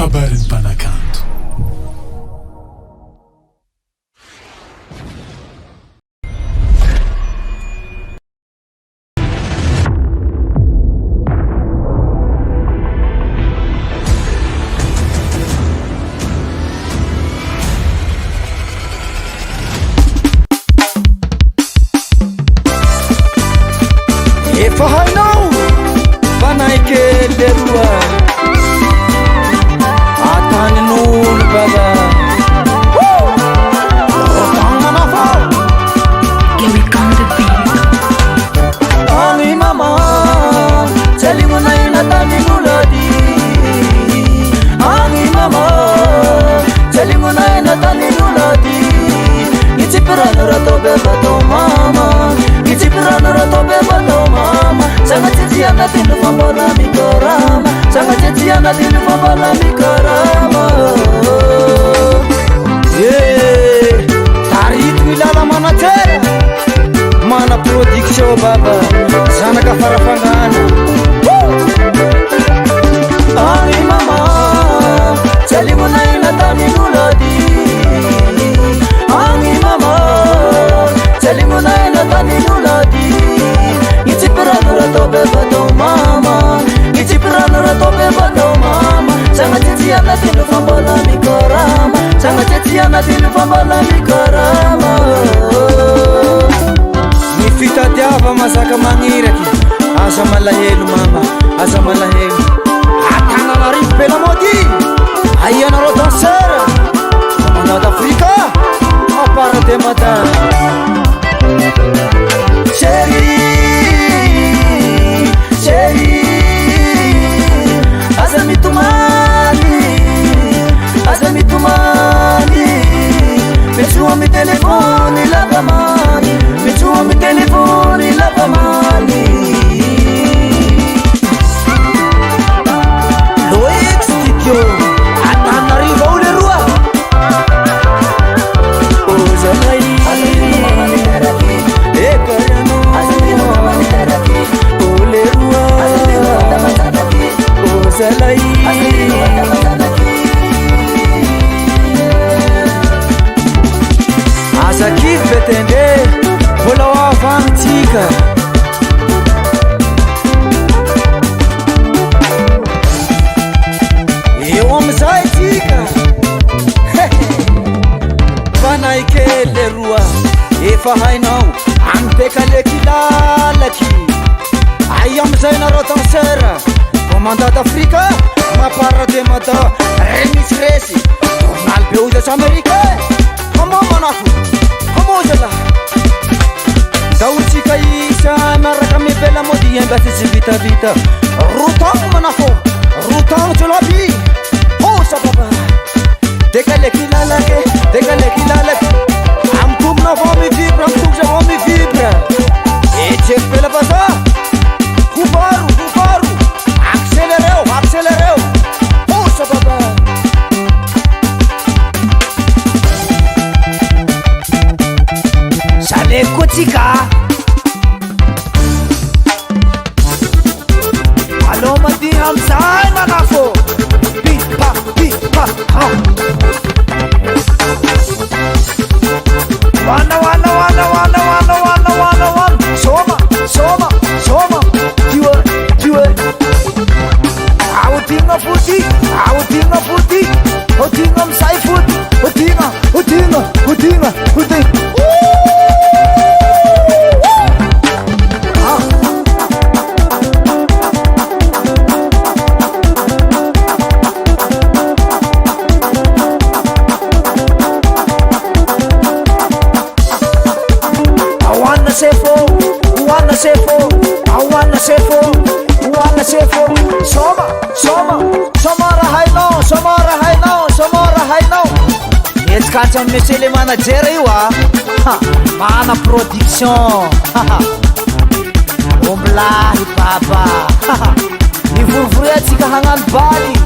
kabarin'ny mpanakanto. Efa hainao fanaiky leroa atanin'olo baba rotagnanafa ani mama tsalignonay natanin'olady ani mama tsalignonay natanin'olady nitsipirano ratao bevatao mama nitsipirano ratao bevatao mama sangatsetiana tino fambola mikorama sangatsetiana tino fambola mikorama tarito ilala manatsera mana production baba zanaka farafangana ani mama tsalignonay natanin'olady ani mama tsalignonay natanin'olady nitsipirano ratao bevatao mama nitsipirano ratao bevatao mama sangatsetiana tino fambola mikorama sangatsetiana tino fambola mikorama ny fitadiava mazaka magniraky aza malahelo mama aza malahelo atananarivo belamody aianareo danseur manao afrika apara de matin chéri aza mitomany metsua mi telefony lavamany metsua mi telefony lavamany loex studio atanarivo ao leroa ozalay ekariano o leroa ozalay azakivy betende vola avagnitika eo amizay tika fanaiky leroa efa hainao amibekaleky lalaky ai amizay nareo danseur commandant d'Afrique mapara de mada remisy resy journal be aux américain manako amozala daotsika isa miaraka mibela mody embasy tsy vitavita rotagno manako rotagno jolaby osa baba dekaleky lalaky amitombona avao mivibre amitombona avao mivibre etseky bela baza hobaro accéléreo osa baba Kotika alo mandi hamsay manafo pipa wana soma tiwe autinga futi otinga msai futi otinga wanna sefo soma rahainao etsikatsy amy mesele manager io mana production omblahy baba ivorivory atsika hagnano baly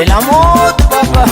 elamody baba